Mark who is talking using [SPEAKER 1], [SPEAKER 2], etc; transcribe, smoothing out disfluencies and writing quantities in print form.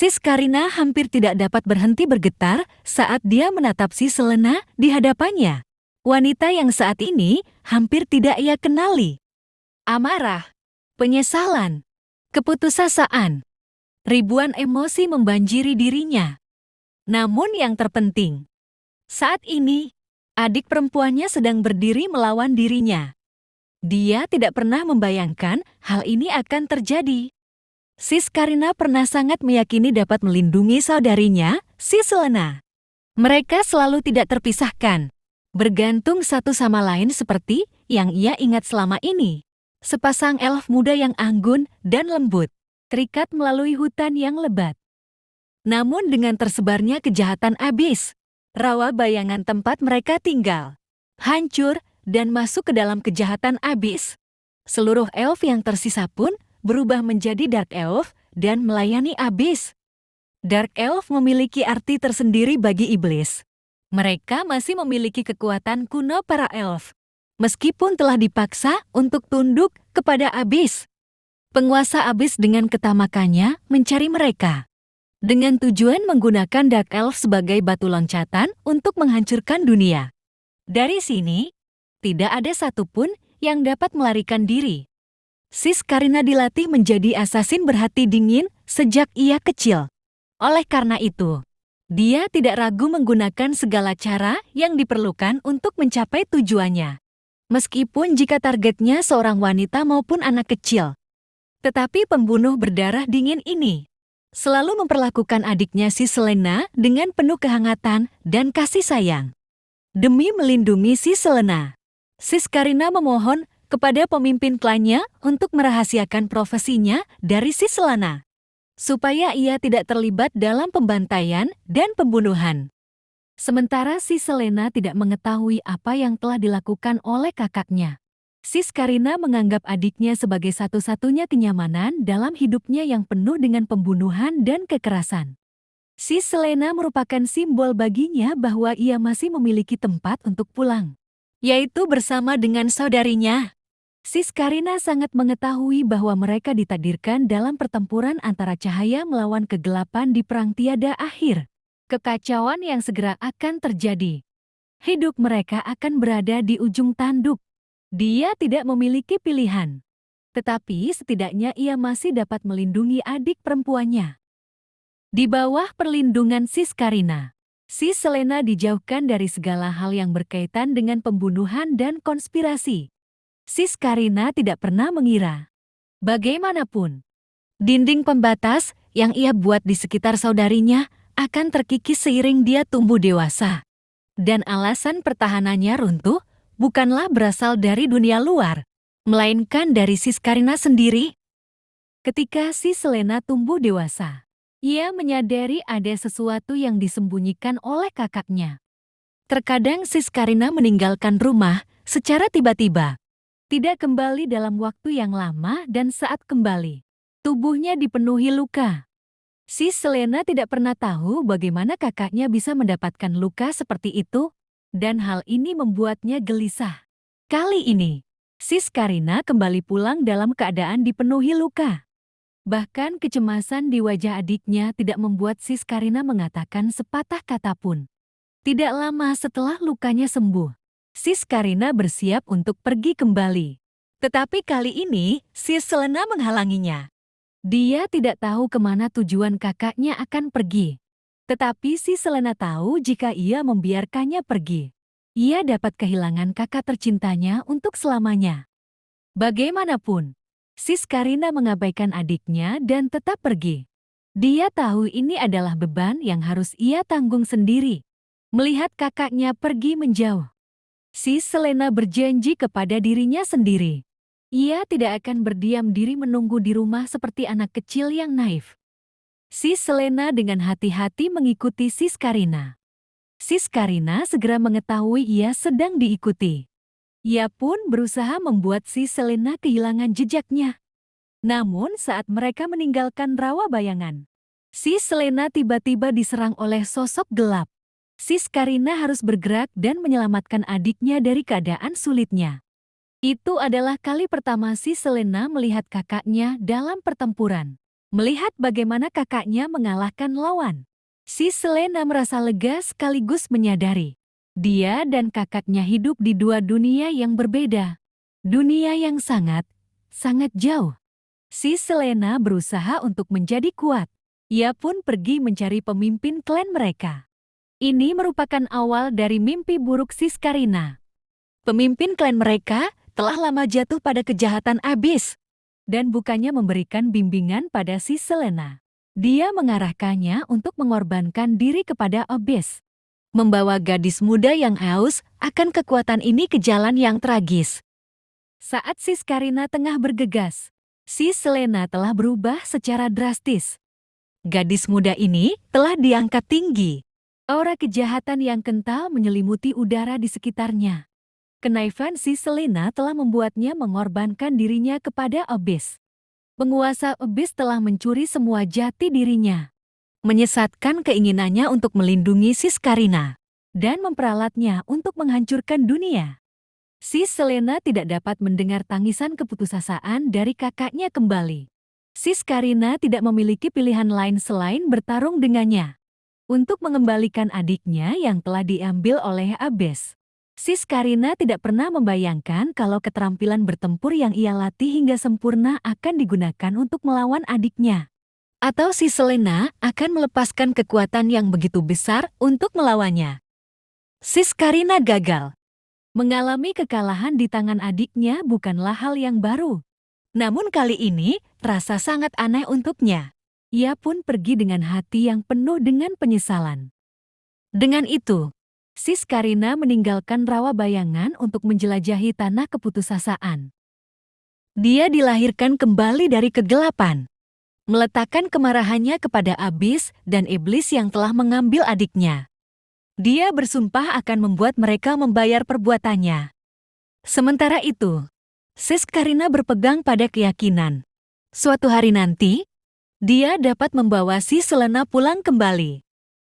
[SPEAKER 1] Sis Karina hampir tidak dapat berhenti bergetar saat dia menatap si Selena di hadapannya. Wanita yang saat ini hampir tidak ia kenali. Amarah, penyesalan, keputusasaan, ribuan emosi membanjiri dirinya. Namun yang terpenting, saat ini, adik perempuannya sedang berdiri melawan dirinya. Dia tidak pernah membayangkan hal ini akan terjadi. Sis Karina pernah sangat meyakini dapat melindungi saudarinya, si Selena. Mereka selalu tidak terpisahkan, bergantung satu sama lain seperti yang ia ingat selama ini. Sepasang elf muda yang anggun dan lembut, terikat melalui hutan yang lebat. Namun dengan tersebarnya kejahatan abis, rawa bayangan tempat mereka tinggal hancur dan masuk ke dalam kejahatan abis. Seluruh elf yang tersisa pun berubah menjadi Dark Elf dan melayani abis. Dark Elf memiliki arti tersendiri bagi iblis. Mereka masih memiliki kekuatan kuno para elf, meskipun telah dipaksa untuk tunduk kepada abis. Penguasa abis dengan ketamakannya mencari mereka, dengan tujuan menggunakan Dark Elf sebagai batu loncatan untuk menghancurkan dunia. Dari sini, tidak ada satupun yang dapat melarikan diri. Sis Karina dilatih menjadi asasin berhati dingin sejak ia kecil. Oleh karena itu, dia tidak ragu menggunakan segala cara yang diperlukan untuk mencapai tujuannya. Meskipun jika targetnya seorang wanita maupun anak kecil. Tetapi pembunuh berdarah dingin ini selalu memperlakukan adiknya si Selena dengan penuh kehangatan dan kasih sayang. Demi melindungi si Selena, Sis Karina memohon kepada pemimpin klannya untuk merahasiakan profesinya dari si Selena, supaya ia tidak terlibat dalam pembantaian dan pembunuhan. Sementara si Selena tidak mengetahui apa yang telah dilakukan oleh kakaknya. Sis Karina menganggap adiknya sebagai satu-satunya kenyamanan dalam hidupnya yang penuh dengan pembunuhan dan kekerasan. Sis Selena merupakan simbol baginya bahwa ia masih memiliki tempat untuk pulang, yaitu bersama dengan saudarinya. Sis Karina sangat mengetahui bahwa mereka ditakdirkan dalam pertempuran antara cahaya melawan kegelapan di perang tiada akhir. Kekacauan yang segera akan terjadi. Hidup mereka akan berada di ujung tanduk. Dia tidak memiliki pilihan. Tetapi setidaknya ia masih dapat melindungi adik perempuannya. Di bawah perlindungan Sis Karina, Sis Selena dijauhkan dari segala hal yang berkaitan dengan pembunuhan dan konspirasi. Sis Karina tidak pernah mengira. Bagaimanapun, dinding pembatas yang ia buat di sekitar saudarinya akan terkikis seiring dia tumbuh dewasa. Dan alasan pertahanannya runtuh bukanlah berasal dari dunia luar, melainkan dari Sis Karina sendiri. Ketika Sis Selena tumbuh dewasa, ia menyadari ada sesuatu yang disembunyikan oleh kakaknya. Terkadang Sis Karina meninggalkan rumah secara tiba-tiba, tidak kembali dalam waktu yang lama dan saat kembali, tubuhnya dipenuhi luka. Sis Selena tidak pernah tahu bagaimana kakaknya bisa mendapatkan luka seperti itu, dan hal ini membuatnya gelisah. Kali ini, Sis Karina kembali pulang dalam keadaan dipenuhi luka. Bahkan kecemasan di wajah adiknya tidak membuat Sis Karina mengatakan sepatah kata pun. Tidak lama setelah lukanya sembuh, Sis Karina bersiap untuk pergi kembali. Tetapi kali ini, Sis Selena menghalanginya. Dia tidak tahu kemana tujuan kakaknya akan pergi. Tetapi Sis Selena tahu jika ia membiarkannya pergi, ia dapat kehilangan kakak tercintanya untuk selamanya. Bagaimanapun, Sis Karina mengabaikan adiknya dan tetap pergi. Dia tahu ini adalah beban yang harus ia tanggung sendiri. Melihat kakaknya pergi menjauh, Sis Selena berjanji kepada dirinya sendiri. Ia tidak akan berdiam diri menunggu di rumah seperti anak kecil yang naif. Sis Selena dengan hati-hati mengikuti Sis Karina. Sis Karina segera mengetahui ia sedang diikuti. Ia pun berusaha membuat Sis Selena kehilangan jejaknya. Namun saat mereka meninggalkan rawa bayangan, Sis Selena tiba-tiba diserang oleh sosok gelap. Sis Karina harus bergerak dan menyelamatkan adiknya dari keadaan sulitnya. Itu adalah kali pertama Sis Selena melihat kakaknya dalam pertempuran. Melihat bagaimana kakaknya mengalahkan lawan, si Selena merasa lega sekaligus menyadari dia dan kakaknya hidup di dua dunia yang berbeda. Dunia yang sangat, sangat jauh. Si Selena berusaha untuk menjadi kuat. Ia pun pergi mencari pemimpin klan mereka. Ini merupakan awal dari mimpi buruk Siskarina. Pemimpin klan mereka telah lama jatuh pada kejahatan abis dan bukannya memberikan bimbingan pada si Selena. Dia mengarahkannya untuk mengorbankan diri kepada abis, membawa gadis muda yang haus akan kekuatan ini ke jalan yang tragis. Saat Siskarina tengah bergegas, si Selena telah berubah secara drastis. Gadis muda ini telah diangkat tinggi. Aura kejahatan yang kental menyelimuti udara di sekitarnya. Kenaifan si Selena telah membuatnya mengorbankan dirinya kepada Abyss. Penguasa Abyss telah mencuri semua jati dirinya, menyesatkan keinginannya untuk melindungi Siskarina, dan memperalatnya untuk menghancurkan dunia. Si Selena tidak dapat mendengar tangisan keputusasaan dari kakaknya kembali. Siskarina tidak memiliki pilihan lain selain bertarung dengannya untuk mengembalikan adiknya yang telah diambil oleh Abyss. Siskarina tidak pernah membayangkan kalau keterampilan bertempur yang ia latih hingga sempurna akan digunakan untuk melawan adiknya. Atau si Selena akan melepaskan kekuatan yang begitu besar untuk melawannya. Siskarina gagal. Mengalami kekalahan di tangan adiknya bukanlah hal yang baru. Namun kali ini, terasa sangat aneh untuknya. Ia pun pergi dengan hati yang penuh dengan penyesalan. Dengan itu, Siskarina meninggalkan rawa bayangan untuk menjelajahi tanah keputusasaan. Dia dilahirkan kembali dari kegelapan, meletakkan kemarahannya kepada Abyss dan iblis yang telah mengambil adiknya. Dia bersumpah akan membuat mereka membayar perbuatannya. Sementara itu, Siskarina berpegang pada keyakinan. Suatu hari nanti, dia dapat membawa si Selena pulang kembali.